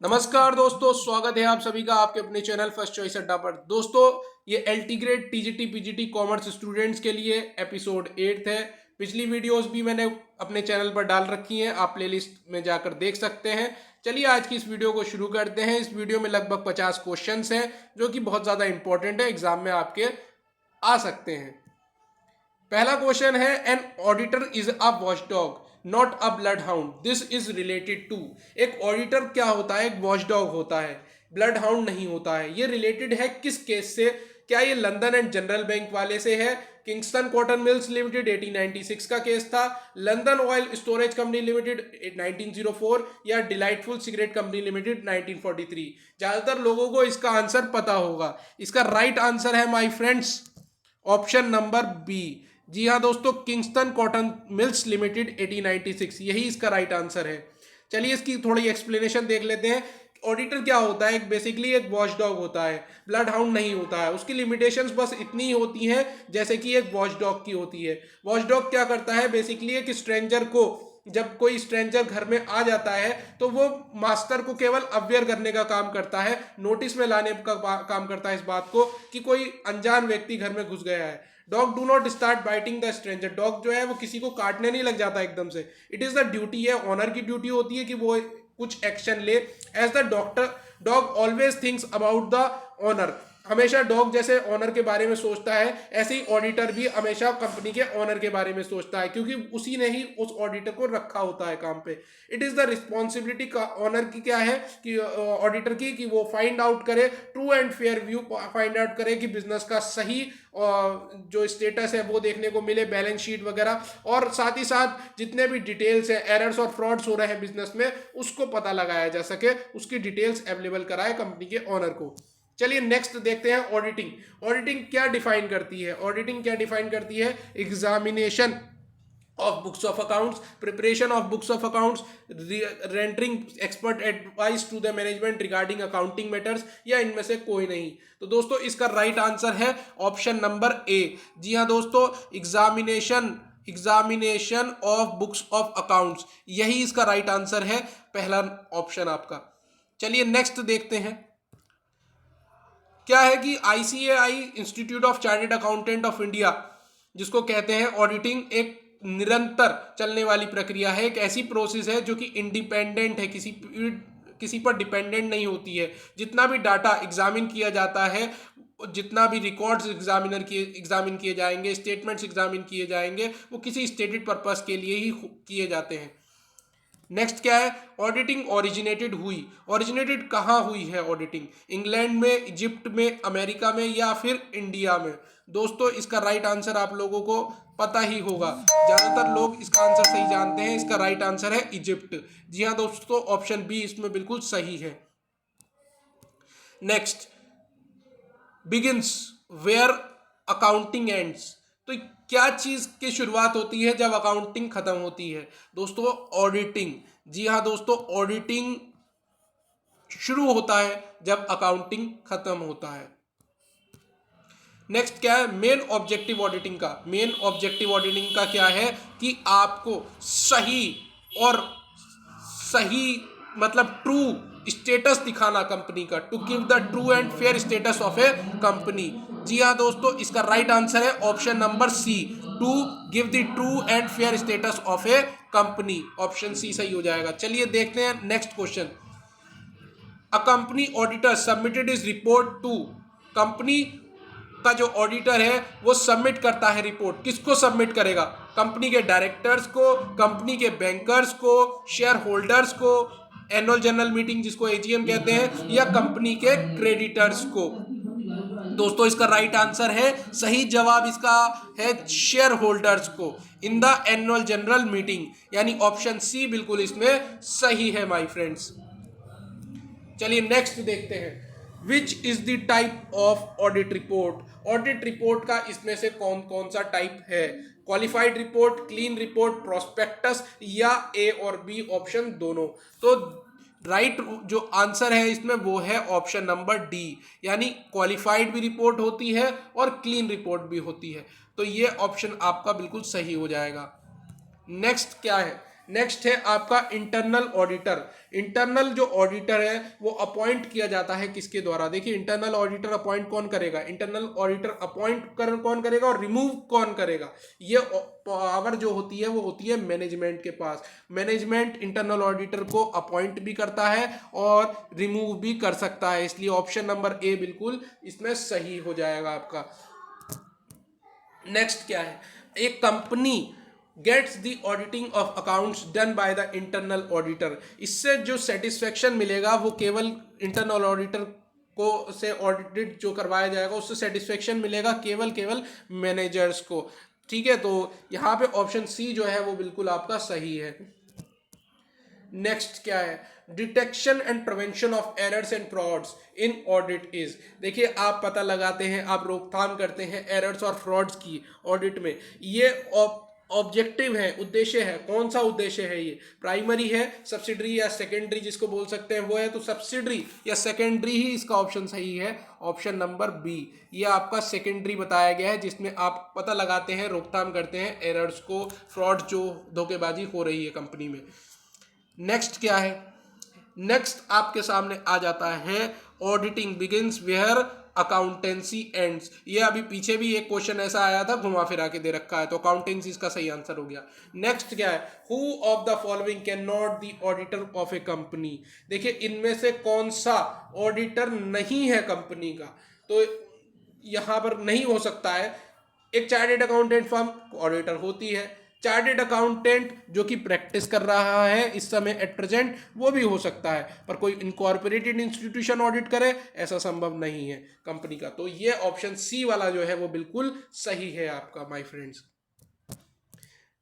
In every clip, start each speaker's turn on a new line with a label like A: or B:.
A: नमस्कार दोस्तों, स्वागत है आप सभी का आपके अपने चैनल फर्स्ट चॉइस अड्डा पर। दोस्तों, ये LT grade TGT PGT commerce students के लिए एपिसोड 8 है। पिछली वीडियोस भी मैंने अपने चैनल पर डाल रखी हैं, आप प्लेलिस्ट में जाकर देख सकते हैं। चलिए आज की इस वीडियो को शुरू करते हैं। इस वीडियो में लगभग 50 क्वेश्चंस हैं जो कि बहुत ज़्यादा इंपॉर्टेंट है, एग्जाम में आपके आ सकते हैं। पहला क्वेश्चन है, an auditor is a watchdog not a blood hound, this is related to. एक ऑडिटर क्या होता है? एक वॉचडॉग होता है, ब्लड हाउंड नहीं होता है। ये रिलेटेड है किस केस से? क्या ये लंदन एंड जनरल बैंक वाले से है? किंगस्टन कॉटन मिल्स लिमिटेड 1896 का केस था, London oil storage company limited 1904, या डिलाइटफुल सिगरेट कंपनी लिमिटेड 1943। ज्यादातर लोगों को इसका आंसर पता होगा। इसका राइट आंसर है my friends option number B. जी हाँ दोस्तों, किंगस्टन कॉटन मिल्स लिमिटेड 1896, यही इसका राइट आंसर है। चलिए इसकी थोड़ी एक्सप्लेनेशन देख लेते हैं। ऑडिटर क्या होता है? बेसिकली एक वॉचडॉग होता है, ब्लड हाउंड नहीं होता है। उसकी लिमिटेशंस बस इतनी ही होती हैं जैसे कि एक वॉचडॉग की होती है। वॉचडॉग क्या करता है? बेसिकली एक स्ट्रेंजर को, जब कोई स्ट्रेंजर घर में आ जाता है तो वो मास्टर को केवल अवेयर करने का काम करता है, नोटिस में लाने का काम करता है इस बात को कि कोई अनजान व्यक्ति घर में घुस गया है। Dog do not start biting the stranger, dog जो है वो किसी को काटने नहीं लग जाता एकदम से। इट इज द ड्यूटी है, ऑनर की ड्यूटी होती है कि वो कुछ एक्शन ले। As the doctor dog always thinks about the owner, हमेशा डॉग जैसे ऑनर के बारे में सोचता है, ऐसे ही ऑडिटर भी हमेशा कंपनी के ऑनर के बारे में सोचता है, क्योंकि उसी ने ही उस ऑडिटर को रखा होता है काम पे। इट इज द रिस्पॉन्सिबिलिटी का ऑनर की क्या है कि ऑडिटर की, कि वो फाइंड आउट करे, true and fair view find out करे कि बिजनेस का सही जो स्टेटस है वो देखने को मिले, बैलेंस शीट वगैरह, और साथ ही साथ जितने भी डिटेल्स है, एरर्स और फ्रॉड्स हो रहे हैं बिजनेस में, उसको पता लगाया जा सके, उसकी डिटेल्स अवेलेबल कराए कंपनी के ऑनर को। चलिए नेक्स्ट देखते हैं ऑडिटिंग। ऑडिटिंग क्या डिफाइन करती है? ऑडिटिंग क्या डिफाइन करती है? Examination of books of accounts, preparation of books of accounts, rendering expert advice to the management regarding accounting matters, या इनमें से कोई नहीं। तो दोस्तों इसका राइट आंसर है ऑप्शन नंबर ए। जी हाँ दोस्तों, examination of books of accounts, यही इसका राइट आंसर है, पहला ऑप्शन आपका। चलिए नेक्स्ट देखते हैं। क्या है कि ICAI institute of chartered accountant of India, जिसको कहते हैं ऑडिटिंग, एक निरंतर चलने वाली प्रक्रिया है, एक ऐसी प्रोसेस है जो कि इंडिपेंडेंट है, किसी पर डिपेंडेंट नहीं होती है। जितना भी डाटा एग्जामिन किया जाता है, जितना भी रिकॉर्ड्स एग्जामिन किए जाएंगे, स्टेटमेंट्स एग्जामिन किए जाएंगे, वो किसी स्टेटेड पर्पस के लिए ही किए जाते हैं। नेक्स्ट क्या है? ऑडिटिंग ओरिजिनेटेड हुई, ओरिजिनेटेड कहाँ हुई है ऑडिटिंग? इंग्लैंड में, इजिप्ट में, अमेरिका में, या फिर इंडिया में? दोस्तों इसका राइट आंसर आप लोगों को पता ही होगा, ज्यादातर लोग इसका आंसर सही जानते हैं। इसका राइट आंसर है इजिप्ट। जी हाँ दोस्तों, ऑप्शन बी इसमें बिल्कुल सही है। Next, begins where accounting ends, तो क्या चीज की शुरुआत होती है जब अकाउंटिंग खत्म होती है? दोस्तों ऑडिटिंग। जी हाँ दोस्तों, ऑडिटिंग शुरू होता है जब अकाउंटिंग खत्म होता है। नेक्स्ट क्या है? मेन ऑब्जेक्टिव ऑडिटिंग का। मेन ऑब्जेक्टिव ऑडिटिंग का क्या है कि आपको सही और सही मतलब ट्रू स्टेटस दिखाना कंपनी का, to give the true and fair status of a company. जी हाँ दोस्तों, इसका राइट आंसर है option number C, to give the true and fair status of a company. Option C सही हो जाएगा। चलिए देखते हैं next question. A company auditor submitted is report to, company का जो ऑडिटर है वो सबमिट करता है रिपोर्ट, किसको सबमिट करेगा? कंपनी के डायरेक्टर्स को, कंपनी के बैंकर्स को, शेयर होल्डर्स को, एनुअल जनरल मीटिंग जिसको एजीएम कहते हैं, या कंपनी के क्रेडिटर्स को? दोस्तों इसका राइट आंसर है, सही जवाब इसका है शेयर होल्डर्स को in the annual general meeting, यानी ऑप्शन सी बिल्कुल इसमें सही है माय फ्रेंड्स। चलिए नेक्स्ट देखते हैं। Which is the type of audit report? Audit report का इसमें से कौन कौन सा टाइप है? Qualified report, clean report, prospectus, या ए और बी ऑप्शन दोनों? तो राइट जो आंसर है इसमें वो है ऑप्शन नंबर डी, यानी क्वालिफाइड भी रिपोर्ट होती है और क्लीन रिपोर्ट भी होती है। तो ये ऑप्शन आपका बिल्कुल सही हो जाएगा। नेक्स्ट क्या है? नेक्स्ट है आपका इंटरनल ऑडिटर। इंटरनल जो ऑडिटर है वो अपॉइंट किया जाता है किसके द्वारा? देखिए इंटरनल ऑडिटर अपॉइंट कौन करेगा, इंटरनल ऑडिटर अपॉइंट कौन करेगा और रिमूव कौन करेगा? ये पावर जो होती है वो होती है मैनेजमेंट के पास। मैनेजमेंट इंटरनल ऑडिटर को अपॉइंट भी करता है और रिमूव भी कर सकता है, इसलिए ऑप्शन नंबर ए बिल्कुल इसमें सही हो जाएगा आपका। नेक्स्ट क्या है? एक company gets the auditing of accounts done by the internal auditor. इससे जो सेटिस्फेक्शन मिलेगा वो केवल इंटरनल ऑडिटर को से ऑडिटेड जो करवाया जाएगा उससे सेटिस्फेक्शन मिलेगा केवल मैनेजर्स को। ठीक है, तो यहाँ पे ऑप्शन सी जो है वो बिल्कुल आपका सही है। नेक्स्ट क्या है? Detection and prevention of errors and frauds in audit is. देखिए आप पता लगाते हैं, आप रोकथाम करते हैं एरर्स और फ्रॉड्स की ऑडिट में। ये ऑब्जेक्टिव है, उद्देश्य है। कौन सा उद्देश्य है? ये प्राइमरी है, सब्सिडरी या सेकेंडरी जिसको बोल सकते हैं वो है, तो सब्सिडरी या सेकेंडरी ही इसका ऑप्शन सही है। ऑप्शन नंबर बी, ये आपका सेकेंडरी बताया गया है जिसमें आप पता लगाते हैं, रोकथाम करते हैं एरर्स को, फ्रॉड जो धोखेबाजी हो रही है कंपनी में। नेक्स्ट क्या है? नेक्स्ट आपके सामने आ जाता है auditing begins where accountancy ends. ये अभी पीछे भी एक क्वेश्चन ऐसा आया था, घुमा फिरा के दे रखा है, तो अकाउंटेंसी इसका सही आंसर हो गया। नेक्स्ट क्या है? Who of the following can not the auditor of a company. देखिए इनमें से कौन सा ऑडिटर नहीं है कंपनी का? तो यहां पर नहीं हो सकता है। एक चार्टेड अकाउंटेंट फर्म ऑडिटर होती है, चार्टेड अकाउंटेंट जो कि प्रैक्टिस कर रहा है इस समय एट प्रेजेंट वो भी हो सकता है, पर कोई इनकॉर्पोरेटेड इंस्टीट्यूशन ऑडिट करे ऐसा संभव नहीं है कंपनी का। तो ये ऑप्शन सी वाला जो है वो बिल्कुल सही है आपका माय फ्रेंड्स।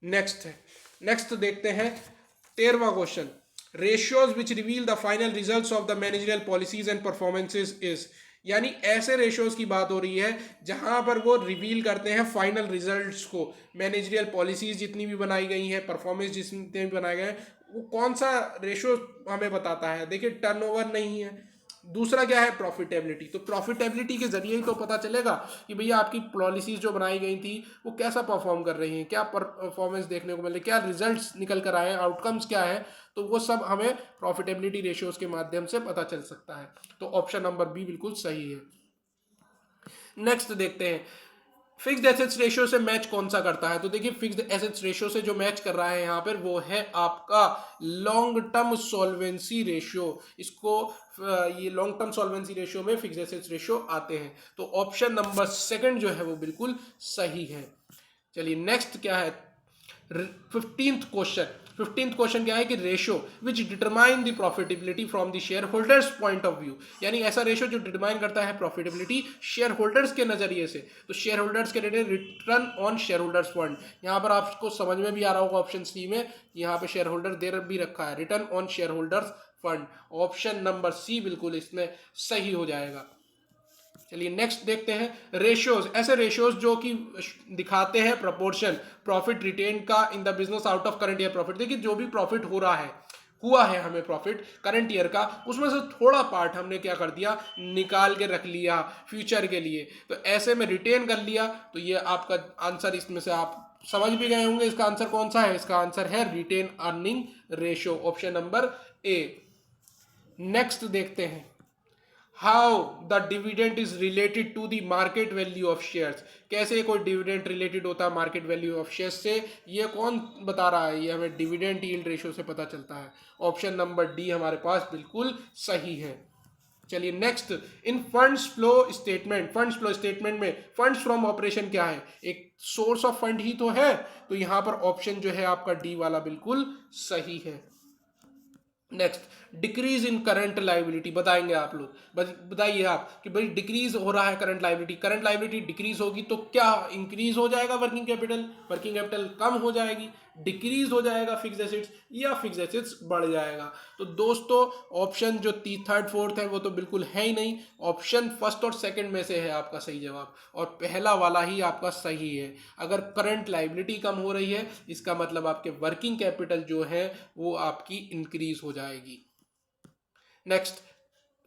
A: नेक्स्ट देखते हैं 13वां question. Ratios which reveal the final results of the managerial policies and performances is. यानी ऐसे रेशियोज की बात हो रही है जहां पर वो रिवील करते हैं फाइनल रिजल्ट्स को, मैनेजरियल पॉलिसीज जितनी भी बनाई गई हैं, परफॉर्मेंस जितने भी बनाए गए हैं, वो कौन सा रेशियो हमें बताता है? देखिए टर्नओवर नहीं है। दूसरा क्या है? प्रॉफिटेबिलिटी। तो प्रॉफिटेबिलिटी के जरिए ही तो पता चलेगा कि भैया आपकी पॉलिसीज जो बनाई गई थी वो कैसा परफॉर्म कर रही हैं, क्या परफॉर्मेंस देखने को मिले, क्या रिजल्ट्स निकल कर आए, आउटकम्स क्या है, तो वो सब हमें प्रॉफिटेबिलिटी रेशियोज के माध्यम से पता चल सकता है। तो ऑप्शन नंबर बी बिल्कुल सही है। नेक्स्ट देखते हैं फिक्स्ड एसेट्स रेशियो से मैच कौन सा करता है? तो देखिए फिक्स्ड एसेट्स रेशियो से जो मैच कर रहा है यहाँ पर वो है आपका लॉन्ग टर्म सॉल्वेंसी रेशियो। इसको ये लॉन्ग टर्म सॉल्वेंसी रेशियो में फिक्स्ड एसेट्स रेशियो आते हैं। तो ऑप्शन नंबर सेकंड जो है वो बिल्कुल सही है। चलिए नेक्स्ट क्या है? 15th क्वेश्चन क्या है कि ratio which determine the profitability from the share holders point of view. यानी ऐसा रेशियो जो डिटरमाइन करता है प्रॉफिटेबिलिटी शेयर होल्डर्स के नजरिए से। तो शेयर होल्डर्स के rate return on share holders fund. यहाँ पर आपको समझ में भी आ रहा होगा ऑप्शन सी में, यहाँ पे शेयर होल्डर दे भी रखा है, return on share holders fund. Option number C बिल्कुल इसमें सही हो जाएगा। चलिए नेक्स्ट देखते हैं रेशियोज। ऐसे रेशियोज जो कि दिखाते हैं प्रपोर्शन प्रॉफिट रिटेन का in the business out of current year profit. देखिए जो भी प्रॉफिट हो रहा है, हुआ है हमें प्रॉफिट करंट ईयर का, उसमें से थोड़ा पार्ट हमने क्या कर दिया, निकाल के रख लिया फ्यूचर के लिए, तो ऐसे में रिटेन कर लिया। तो ये आपका आंसर, इसमें से आप समझ भी गए होंगे इसका आंसर कौन सा है। इसका आंसर है retain earning ratio, option number A. Next देखते हैं how the dividend is related to the market value of shares. कैसे कोई डिविडेंड रिलेटेड होता है मार्केट वैल्यू ऑफ शेयर्स से, ये कौन बता रहा है? ये हमें डिविडेंड यील्ड रेशियो से पता चलता है। ऑप्शन नंबर डी हमारे पास बिल्कुल सही है। चलिए next, in funds flow statement, funds flow statement में फंड्स फ्रॉम ऑपरेशन क्या है? एक सोर्स ऑफ फंड ही तो है। तो यहां पर ऑप्शन जो है आपका डी वाला बिल्कुल सही है। Next, decrease in current liability बताएंगे आप लोग, बताइए आप कि भाई डिक्रीज हो रहा है current liability, current liability decrease होगी तो क्या इंक्रीज हो जाएगा वर्किंग कैपिटल? वर्किंग कैपिटल कम हो जाएगी। डिक्रीज हो जाएगा फिक्स्ड एसेट्स या फिक्स्ड एसेट्स बढ़ जाएगा? तो दोस्तों ऑप्शन जो थर्ड फोर्थ है वो तो बिल्कुल है ही नहीं। ऑप्शन फर्स्ट और सेकंड में से है आपका सही जवाब, और पहला वाला ही आपका सही है। अगर करंट लाइबिलिटी कम हो रही है इसका मतलब आपके वर्किंग कैपिटल जो है वो आपकी इंक्रीज हो जाएगी। नेक्स्ट,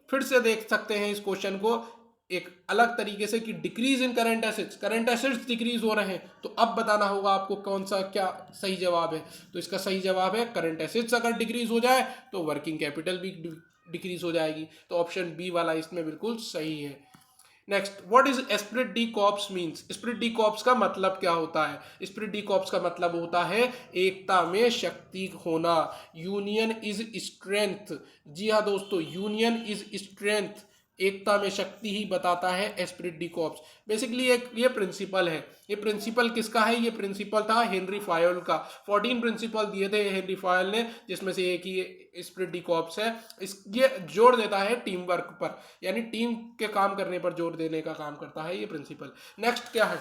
A: फिर से देख सकते हैं इस क्वेश्चन को। एक अलग तरीके से कि decrease in current assets decrease हो रहे हैं, तो अब बताना होगा आपको कौन सा क्या सही जवाब है। तो इसका सही जवाब है करंट एसेट्स अगर डिक्रीज हो जाए तो वर्किंग कैपिटल भी डिक्रीज हो जाएगी। तो ऑप्शन बी वाला इसमें बिल्कुल सही है। Next, what is Spirit D corps means. Spirit D corps का मतलब क्या होता है? एस्पिरिट डी कॉर्प्स का मतलब होता है एकता में शक्ति होना। Union is strength. जी हाँ दोस्तों, यूनियन इज स्ट्रेंथ, एकता में शक्ति ही बताता है एस्पिरिट डी कॉर्प्स। बेसिकली एक ये प्रिंसिपल है। ये प्रिंसिपल किसका है? ये प्रिंसिपल था हेनरी फायोल का। 14 प्रिंसिपल दिए थे हेनरी फायोल ने, जिसमें से एक ही एस्पिरिट डी कॉर्प्स है। ये जोर देता है टीम वर्क पर, यानी टीम के काम करने पर जोर देने का काम करता है ये प्रिंसिपल। नेक्स्ट क्या है?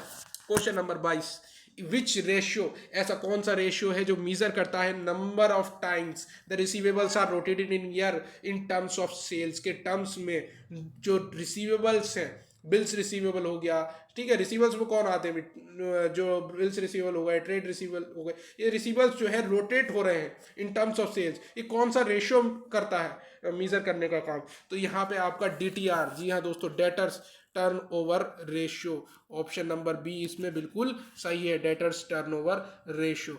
A: क्वेश्चन नंबर 22, विच रेशियो, ऐसा कौन सा रेशियो है जो मीजर करता है number of times the receivables are rotated in year in terms of sales के टर्म्स में जो रिसीवेबल्स हैं, बिल्स रिसीवेबल हो गया, ठीक है, रिसीवेबल्स में कौन आते हैं? जो बिल्स रिसीवेबल हो गए, ट्रेड रिसीवेबल हो गए, ये रिसीवेबल्स जो है रोटेट हो रहे हैं इन टर्म्स ऑफ सेल्स, ये कौन सा रेशियो करता है मीजर करने का काम? तो यहाँ पे आपका डीटीआर, जी हाँ दोस्तों, debtors turn over ratio, option number B इसमें बिल्कुल सही है, debtors turn over ratio.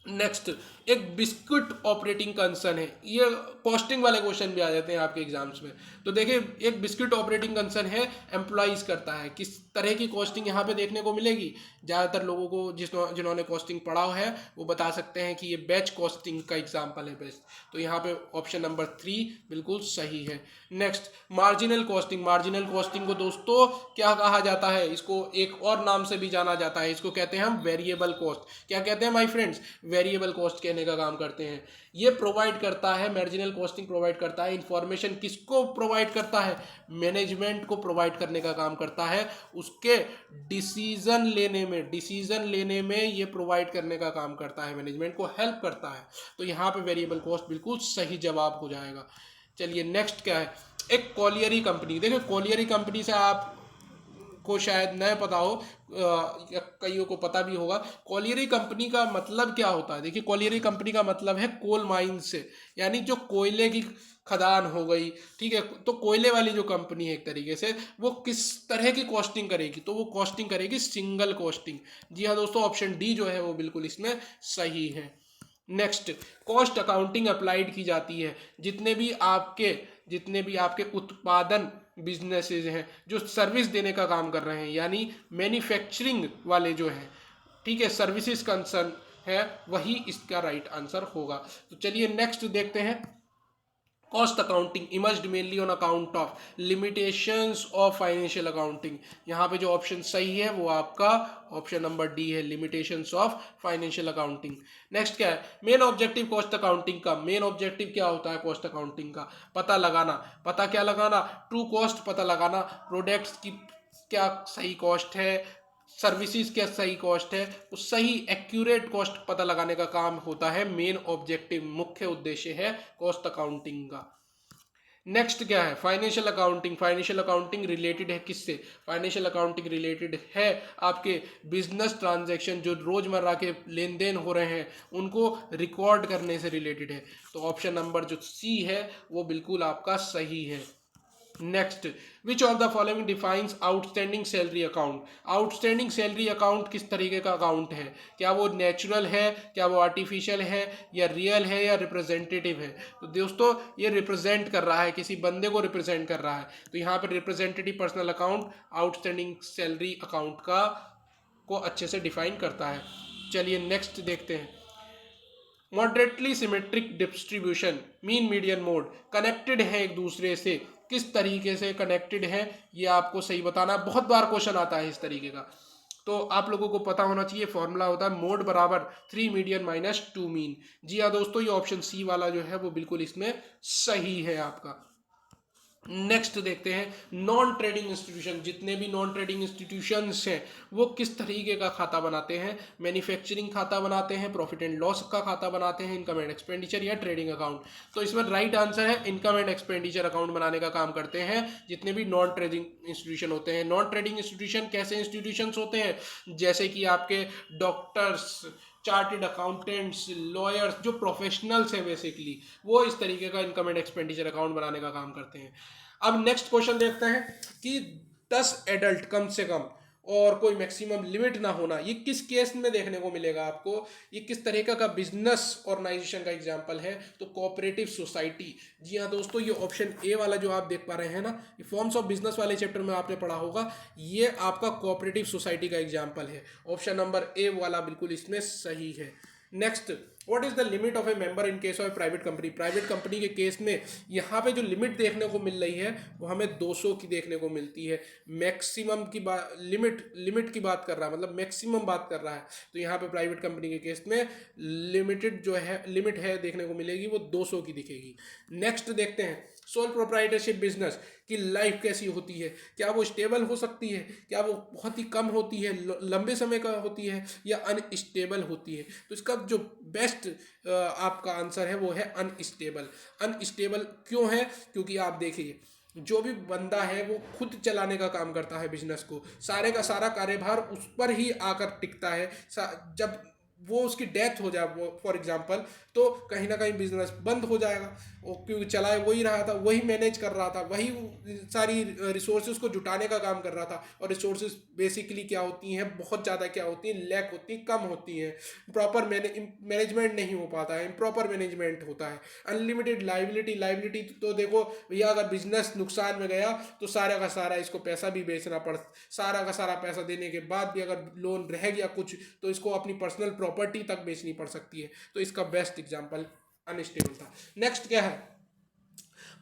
A: Next, एक बिस्कुट ऑपरेटिंग कंसर्न है। ये कॉस्टिंग वाले क्वेश्चन भी आ जाते हैं आपके एग्जाम्स में। तो देखिए, एक बिस्कुट ऑपरेटिंग कंसर्न है, एम्प्लॉइज करता है। किस तरह की कॉस्टिंग यहाँ पे देखने को मिलेगी? ज़्यादातर लोगों को जिन्होंने कॉस्टिंग पढ़ा है वो बता सकते हैं कि ये बैच कॉस्टिंग का एग्जाम्पल है बेस्ट। तो यहाँ पे ऑप्शन नंबर 3 बिल्कुल सही है। Next, marginal costing. Marginal costing को दोस्तों क्या कहा जाता है? इसको एक और नाम से भी जाना जाता है, इसको कहते हैं हम वेरिएबल कॉस्ट। क्या कहते हैं माय फ्रेंड्स? वेरिएबल कॉस्ट कहने का काम करते हैं। ये प्रोवाइड करता है, मार्जिनल कॉस्टिंग प्रोवाइड करता है इंफॉर्मेशन। किसको प्रोवाइड करता है? मैनेजमेंट को प्रोवाइड करने का काम करता है, उसके डिसीजन लेने में ये प्रोवाइड करने का काम करता है, मैनेजमेंट को हेल्प करता है। तो यहाँ पे वेरिएबल कॉस्ट बिल्कुल सही जवाब हो जाएगा। चलिए नेक्स्ट क्या है? एक कॉलियरी कंपनी। देखिए, कॉलियरी कंपनी से आप को शायद न पता हो या कईयों को पता भी होगा। कॉलियरी कंपनी का मतलब क्या होता है? देखिए, कॉलियरी कंपनी का मतलब है कोल माइन से, यानी जो कोयले की खदान हो गई, ठीक है, तो कोयले वाली जो कंपनी है एक तरीके से, वो किस तरह की कॉस्टिंग करेगी? तो वो कॉस्टिंग करेगी सिंगल कॉस्टिंग। जी हाँ दोस्तों, ऑप्शन डी जो है वो बिल्कुल इसमें सही है। नेक्स्ट, कॉस्ट अकाउंटिंग अप्लाइड की जाती है जितने भी आपके उत्पादन बिजनेसेस हैं जो सर्विस देने का काम कर रहे हैं, यानी मैन्युफैक्चरिंग वाले जो हैं, ठीक है, सर्विसेज कंसर्न है, वही इसका राइट आंसर होगा। तो चलिए नेक्स्ट देखते हैं। Cost accounting emerged mainly on account of limitations of financial accounting. यहाँ पे जो ऑप्शन सही है वो आपका ऑप्शन नंबर डी है, limitations of financial accounting. Next क्या है? मेन ऑब्जेक्टिव कॉस्ट अकाउंटिंग का। मेन ऑब्जेक्टिव क्या होता है कॉस्ट अकाउंटिंग का? पता लगाना। पता क्या लगाना? ट्रू कॉस्ट पता लगाना, प्रोडक्ट्स की क्या सही कॉस्ट है, सर्विसेज क्या सही कॉस्ट है, उस सही एक्यूरेट कॉस्ट पता लगाने का काम होता है मेन ऑब्जेक्टिव, मुख्य उद्देश्य है कॉस्ट अकाउंटिंग का। नेक्स्ट क्या है? Financial accounting. Financial accounting related है किससे? फाइनेंशियल अकाउंटिंग रिलेटेड है आपके बिजनेस ट्रांजैक्शन, जो रोजमर्रा के लेन देन हो रहे हैं उनको रिकॉर्ड करने से रिलेटेड है। तो ऑप्शन नंबर जो सी है वो बिल्कुल आपका सही है। Next, which of the following defines outstanding salary account. Outstanding salary account किस तरीके का अकाउंट है? क्या वो नेचुरल है, क्या वो आर्टिफिशियल है, या रियल है, या रिप्रेजेंटेटिव है? तो दोस्तों ये रिप्रेजेंट कर रहा है, किसी बंदे को रिप्रेजेंट कर रहा है, तो यहाँ पर representative personal account outstanding salary account का को अच्छे से डिफाइन करता है। चलिए नेक्स्ट देखते हैं। Moderately symmetric distribution, mean median mode, connected है एक दूसरे से, किस तरीके से कनेक्टेड है ये आपको सही बताना। बहुत बार क्वेश्चन आता है इस तरीके का, तो आप लोगों को पता होना चाहिए। फॉर्मूला होता है मोड बराबर 3 मीडियन माइनस 2 मीन। जी हाँ दोस्तों, ये ऑप्शन सी वाला जो है वो बिल्कुल इसमें सही है आपका। नेक्स्ट देखते हैं, नॉन ट्रेडिंग इंस्टीट्यूशन। जितने भी नॉन ट्रेडिंग इंस्टीट्यूशंस हैं वो किस तरीके का खाता बनाते हैं? मैन्युफैक्चरिंग खाता बनाते हैं, प्रॉफिट एंड लॉस का खाता बनाते हैं, इनकम एंड एक्सपेंडिचर या ट्रेडिंग अकाउंट। तो इसमें राइट आंसर है इनकम एंड एक्सपेंडिचर अकाउंट बनाने का काम करते हैं जितने भी नॉन ट्रेडिंग इंस्टीट्यूशन होते हैं। नॉन ट्रेडिंग इंस्टीट्यूशन कैसे इंस्टीट्यूशंस होते हैं? जैसे कि आपके डॉक्टर्स, चार्टेड अकाउंटेंट्स, लॉयर्स, जो प्रोफेशनल्स है बेसिकली, वो इस तरीके का इनकम एंड एक्सपेंडिचर अकाउंट बनाने का काम करते हैं। अब नेक्स्ट क्वेश्चन देखते हैं कि 10 एडल्ट कम से कम और कोई मैक्सिमम लिमिट ना होना, ये किस केस में देखने को मिलेगा आपको, ये किस तरीके का बिजनेस ऑर्गेनाइजेशन का एग्जांपल है, तो कोऑपरेटिव सोसाइटी। जी हाँ दोस्तों, ये ऑप्शन ए वाला जो आप देख पा रहे हैं ना, ये फॉर्म्स ऑफ बिजनेस वाले चैप्टर में आपने पढ़ा होगा, ये आपका कोऑपरेटिव सोसाइटी का एग्जांपल है। ऑप्शन नंबर ए वाला बिल्कुल इसमें सही है। Next, what is the limit of A member in case of private company. Private company के केस में यहाँ पे जो लिमिट देखने को मिल रही है वो हमें 200 की देखने को मिलती है। मैक्सिमम की बात, लिमिट की बात कर रहा है, मतलब मैक्सिमम बात कर रहा है, तो यहाँ पे प्राइवेट कंपनी के केस में लिमिट है देखने को मिलेगी, वो 200 की दिखेगी। नेक्स्ट देखते हैं, सोल प्रोप्राइटरशिप बिजनेस की लाइफ कैसी होती है, क्या वो स्टेबल हो सकती है, क्या वो बहुत ही कम होती है, लंबे समय का होती है, या अनस्टेबल होती है। तो इसका जो बेस्ट आपका आंसर है वो है अनस्टेबल। अनस्टेबल क्यों है, क्योंकि आप देखिए जो भी बंदा है वो खुद चलाने का काम करता है बिजनेस को, सारे का सारा कार्यभार उस पर ही आकर टिकता है। जब वो उसकी डेथ हो जाए वो फॉर एग्जांपल, तो कहीं ना कहीं बिजनेस बंद हो जाएगा। वो क्योंकि चलाए वही रहा था, वही मैनेज कर रहा था, वही सारी रिसोर्सेज को जुटाने का काम कर रहा था। और रिसोर्सेज बेसिकली क्या होती हैं, बहुत ज़्यादा क्या होती हैं, लैक होती हैं, कम होती हैं, प्रॉपर मैनेजमेंट नहीं हो पाता है, इम्प्रॉपर मैनेजमेंट होता है। अनलिमिटेड लाइबिलिटी तो देखो भैया, अगर बिजनेस नुकसान में गया तो सारा का सारा इसको पैसा भी बेचना सारा का सारा पैसा देने के बाद भी अगर लोन रह गया कुछ, तो इसको अपनी पर्सनल प्रॉपर्टी तक बेचनी पड़ सकती है। तो इसका बेस्ट एग्जांपल अनस्टेबल था। नेक्स्ट क्या है,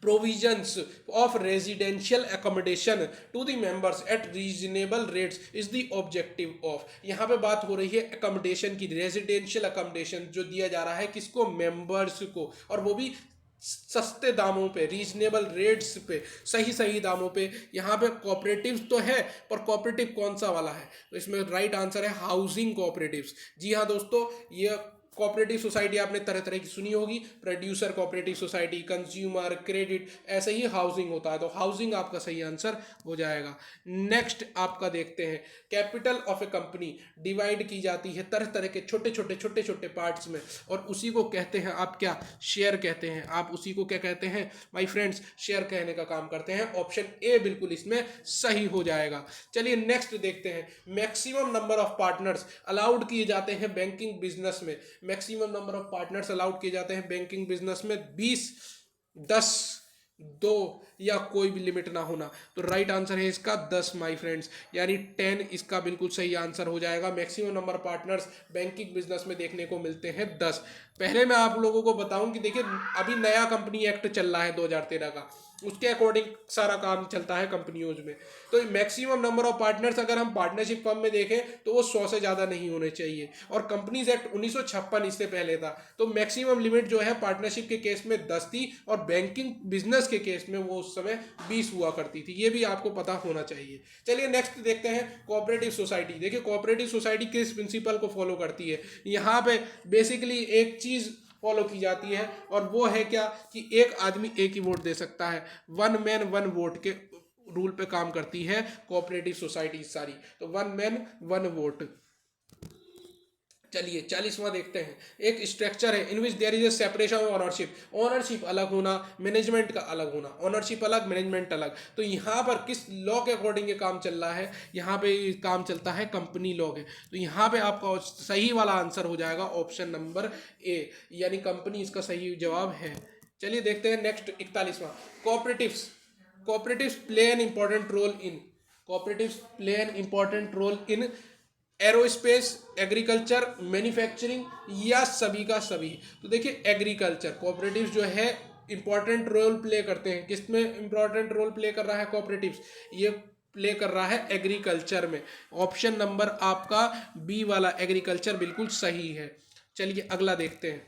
A: provisions of residential accommodation to the members at reasonable rates is the objective of। यहाँ पे बात हो रही है accommodation की, रेजिडेंशियल accommodation जो दिया जा रहा है किसको, मेंबर्स को, और वो भी सस्ते दामों पे, रीजनेबल रेट्स पे, सही दामों पे। यहाँ पे कोऑपरेटिव्स तो है, पर कोऑपरेटिव कौन सा वाला है, तो इसमें राइट आंसर है हाउसिंग कोऑपरेटिव्स। जी हाँ दोस्तों, ये कोऑपरेटिव सोसाइटी आपने तरह तरह की सुनी होगी, producer cooperative society, consumer, credit, ऐसे ही हाउसिंग होता है, तो हाउसिंग आपका सही आंसर हो जाएगा। नेक्स्ट आपका देखते हैं, capital of a company divide की जाती है तरह तरह के छोटे छोटे पार्ट्स में, और उसी को कहते हैं आप क्या, शेयर कहते हैं। आप उसी को क्या कहते हैं माय फ्रेंड्स, शेयर कहने का काम करते हैं। ऑप्शन ए बिल्कुल इसमें सही हो जाएगा। चलिए नेक्स्ट देखते हैं, maximum number of partners allowed किए जाते हैं बैंकिंग बिजनेस में। Maximum number of partners allowed किए जाते हैं बैंकिंग बिजनेस में 20, 10, 2 या कोई भी लिमिट ना होना। तो राइट आंसर है इसका 10 माय फ्रेंड्स, यानी 10 इसका बिल्कुल सही आंसर हो जाएगा। Maximum number of partners banking business में देखने को मिलते हैं 10। पहले मैं आप लोगों को बताऊं कि देखिए अभी नया कंपनी एक्ट चल रहा है 2013 का, उसके अकॉर्डिंग सारा काम चलता है कंपनियों में। तो मैक्सिमम नंबर ऑफ पार्टनर्स अगर हम पार्टनरशिप फर्म में देखें तो वो 100 से ज़्यादा नहीं होने चाहिए, और कंपनीज एक्ट 1956 इससे पहले था, तो मैक्सिमम लिमिट जो है पार्टनरशिप के केस में 10 थी, और बैंकिंग बिजनेस के केस में वो उस समय 20 हुआ करती थी। ये भी आपको पता होना चाहिए। चलिए नेक्स्ट देखते हैं, कोऑपरेटिव सोसाइटी। देखिए कोऑपरेटिव सोसाइटी किस प्रिंसिपल को फॉलो करती है, यहाँ पे बेसिकली एक चीज़ फॉलो की जाती है, और वो है क्या कि एक आदमी एक ही वोट दे सकता है, 1 मैन 1 वोट के रूल पे काम करती है कोऑपरेटिव सोसाइटी सारी। तो 1 मैन 1 वोट। चलिए 40वां देखते हैं, एक स्ट्रक्चर है in which there is a separation of ownership. Ownership अलग होना, मैनेजमेंट का अलग होना, ओनरशिप अलग, मैनेजमेंट अलग। तो यहाँ पर किस लॉ के अकॉर्डिंग ये काम चल रहा है, यहाँ पे काम चलता है कंपनी लॉ के। तो यहाँ पे आपका सही वाला आंसर हो जाएगा ऑप्शन नंबर ए, यानी कंपनी इसका सही जवाब है। चलिए देखते हैं नेक्स्ट 41वां, cooperatives. Cooperatives play an important role in, cooperatives play an important role in aerospace, agriculture, manufacturing, या सभी का सभी। तो देखिए एग्रीकल्चर, कोऑपरेटिव्स जो है इंपॉर्टेंट रोल प्ले करते हैं। किस में इंपॉर्टेंट रोल प्ले कर रहा है कोऑपरेटिव्स, ये प्ले कर रहा है एग्रीकल्चर में। ऑप्शन नंबर आपका बी वाला एग्रीकल्चर बिल्कुल सही है। चलिए अगला देखते हैं,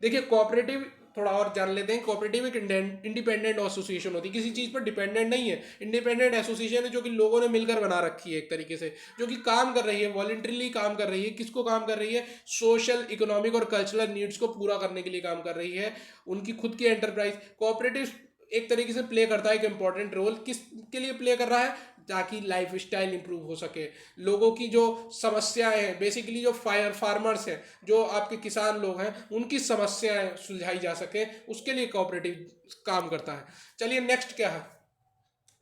A: देखिए कोऑपरेटिव थोड़ा और जान लेते हैं। कोऑपरेटिव एक इंडिपेंडेंट एसोसिएशन होती है, किसी चीज़ पर डिपेंडेंट नहीं है, इंडिपेंडेंट एसोसिएशन है जो कि लोगों ने मिलकर बना रखी है एक तरीके से, जो कि काम कर रही है, वॉलंटरीली काम कर रही है। किसको काम कर रही है, सोशल, इकोनॉमिक और कल्चरल नीड्स को पूरा करने के लिए काम कर रही है, उनकी खुद की एंटरप्राइज। कोऑपरेटिव एक तरीके से प्ले करता है एक इम्पॉर्टेंट रोल। किस के लिए प्ले कर रहा है? ताकि लाइफ स्टाइल इंप्रूव हो सके, लोगों की जो समस्याएं हैं, बेसिकली जो फार्मर्स हैं, जो आपके किसान लोग हैं, उनकी समस्याएं सुलझाई जा सके, उसके लिए कोऑपरेटिव काम करता है। चलिए नेक्स्ट क्या है,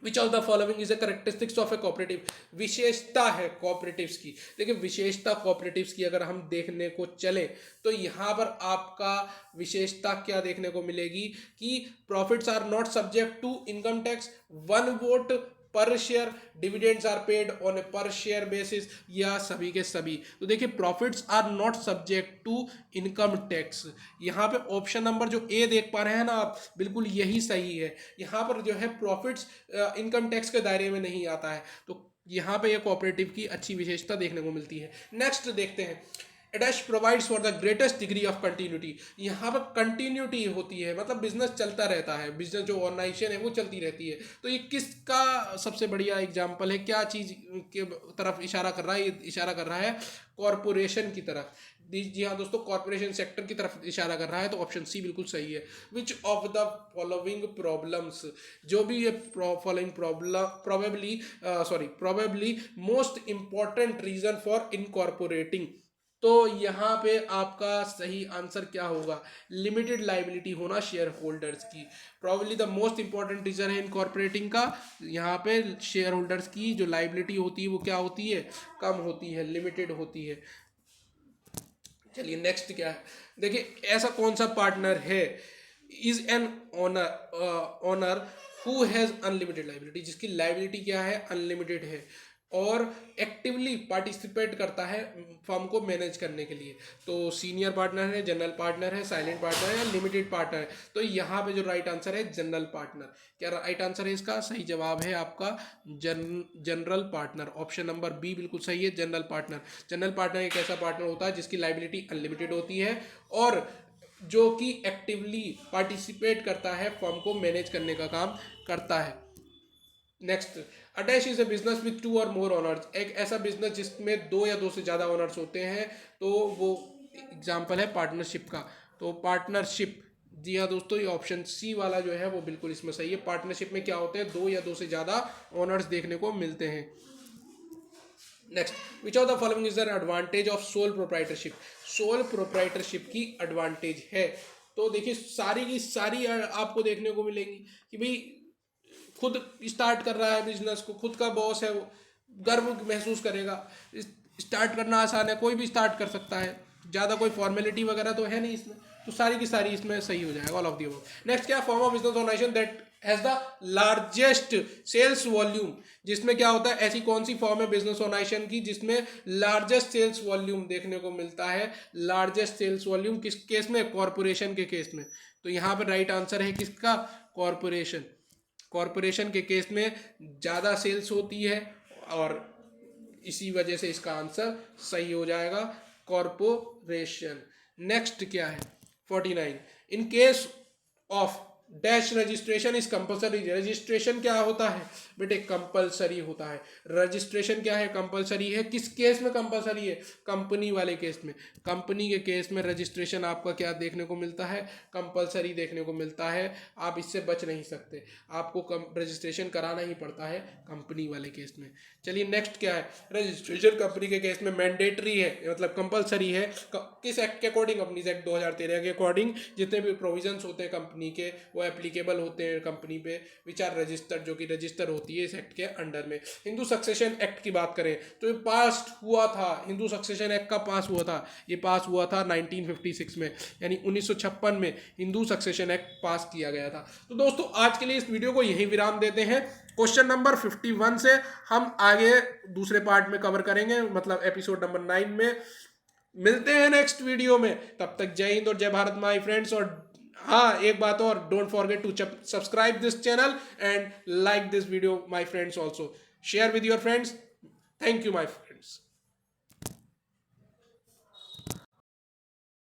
A: which of the following is a characteristics of A cooperative. विशेषता है कोऑपरेटिव्स की। देखिए विशेषता कोऑपरेटिव्स की अगर हम देखने को चले तो यहाँ पर आपका विशेषता क्या देखने को मिलेगी कि profits are not subject to income tax, 1 vote per share, dividends are paid on a per share basis, या सभी के सभी। तो देखिए profits are not subject to income tax, यहाँ पे ऑप्शन नंबर जो ए देख पा रहे हैं ना आप, बिल्कुल यही सही है। यहाँ पर जो है प्रॉफिट्स इनकम टैक्स के दायरे में नहीं आता है, तो यहाँ पे ये कोऑपरेटिव की अच्छी विशेषता देखने को मिलती है। नेक्स्ट देखते हैं, dash provides for the greatest degree of continuity. यहाँ पर कंटिन्यूटी होती है, मतलब बिजनेस चलता रहता है, बिजनेस जो ऑर्गेनाइजेशन है वो चलती रहती है। तो ये किसका सबसे बढ़िया एग्जाम्पल है, क्या चीज़ के तरफ इशारा कर रहा है? ये इशारा कर रहा है कॉरपोरेशन की तरफ। जी हाँ दोस्तों, कॉर्पोरेशन सेक्टर की तरफ इशारा कर रहा है, तो ऑप्शन सी बिल्कुल सही है। Which of the following problems, जो भी ये following problem probably most important reason for incorporating. तो यहाँ पे आपका सही आंसर क्या होगा? लिमिटेड लाइबिलिटी होना शेयर होल्डर्स की। Probably the most important reason है इनकॉर्पोरेटिंग का, यहाँ पे शेयर होल्डर्स की जो लाइबिलिटी होती है वो क्या होती है? कम होती है, लिमिटेड होती है। चलिए नेक्स्ट क्या है, देखिए ऐसा कौन सा पार्टनर है, is an owner who has unlimited liability, जिसकी लाइबिलिटी क्या है? अनलिमिटेड है, और एक्टिवली पार्टिसिपेट करता है फर्म को मैनेज करने के लिए। तो सीनियर पार्टनर है, जनरल पार्टनर है, साइलेंट पार्टनर है, या लिमिटेड पार्टनर है? तो यहाँ पे जो राइट आंसर है जनरल पार्टनर। क्या राइट आंसर है इसका? सही जवाब है आपका general partner. Option number B बिल्कुल सही है, जनरल पार्टनर। जनरल पार्टनर एक ऐसा पार्टनर होता है जिसकी लाइबिलिटी अनलिमिटेड होती है और जो कि एक्टिवली पार्टिसिपेट करता है, फर्म को मैनेज करने का काम करता है। Next, attach is a business with 2 और मोर ओनर्स। एक ऐसा बिजनेस जिसमें 2 या 2 से ज़्यादा ओनर्स होते हैं, तो वो एग्जाम्पल है पार्टनरशिप का। तो पार्टनरशिप, जी हाँ दोस्तों, ये ऑप्शन सी वाला जो है वो बिल्कुल इसमें सही है। पार्टनरशिप में क्या होते हैं? 2 या 2 से ज़्यादा ओनर्स देखने को मिलते हैं। Next, which of the following is the advantage of sole proprietorship. Sole proprietorship की एडवांटेज है, तो देखिए सारी की सारी आपको देखने को मिलेगी कि भाई खुद स्टार्ट कर रहा है बिजनेस को, खुद का बॉस है, वो गर्व महसूस करेगा। स्टार्ट करना आसान है, कोई भी स्टार्ट कर सकता है, ज़्यादा कोई फॉर्मेलिटी वगैरह तो है नहीं इसमें, तो सारी की सारी इसमें सही हो जाएगा, all of the above. Next क्या, form of business organization that has the largest sales volume. जिसमें क्या होता है, ऐसी कौन सी फॉर्म है बिजनेस ऑर्गेनाइजेशन की जिसमें लार्जेस्ट सेल्स वॉल्यूम देखने को मिलता है? लार्जेस्ट सेल्स वॉल्यूम किस केस में? कॉर्पोरेशन के केस में। तो यहाँ पर राइट आंसर है किसका? कॉर्पोरेशन। कॉरपोरेशन के केस में ज़्यादा सेल्स होती है और इसी वजह से इसका आंसर सही हो जाएगा, कॉरपोरेशन। नेक्स्ट क्या है, 49, in case of dash registration is compulsory. Registration क्या होता है बेटे? कंपलसरी होता है। रजिस्ट्रेशन क्या है? कंपलसरी है। किस केस में कंपलसरी है? कंपनी वाले केस में। कंपनी के केस में रजिस्ट्रेशन आपका क्या देखने को मिलता है? कंपलसरी देखने को मिलता है। आप इससे बच नहीं सकते, आपको रजिस्ट्रेशन कराना ही पड़ता है कंपनी वाले केस में। चलिए नेक्स्ट क्या है, रजिस्ट्रेशन कंपनी के केस में मैंडेटरी है, मतलब कंपलसरी है। किस एक्ट के अकॉर्डिंग? कंपनीज एक्ट 2013 के अकॉर्डिंग जितने भी प्रोविजंस होते हैं कंपनी के वो एप्लीकेबल होते हैं कंपनी पे, विच आर रजिस्टर्ड, जो कि रजिस्टर होती है इस एक्ट के अंडर में। हिंदू सक्सेशन एक्ट की बात करें तो ये पास हुआ था, हिंदू सक्सेशन एक्ट का पास हुआ था, ये पास हुआ था 1956 में, यानी 1956 में हिंदू सक्सेशन एक्ट पास किया गया था। तो दोस्तों आज के लिए इस वीडियो को यहीं विराम देते हैं। क्वेश्चन नंबर 51 से हम आगे दूसरे पार्ट में कवर करेंगे, मतलब एपिसोड नंबर 9 में। मिलते हैं नेक्स्ट वीडियो में, तब तक जय हिंद और जय भारत माय फ्रेंड्स। और हाँ, एक बात और, don't forget to subscribe this channel and like this video my friends, also share with your friends. Thank you my friends.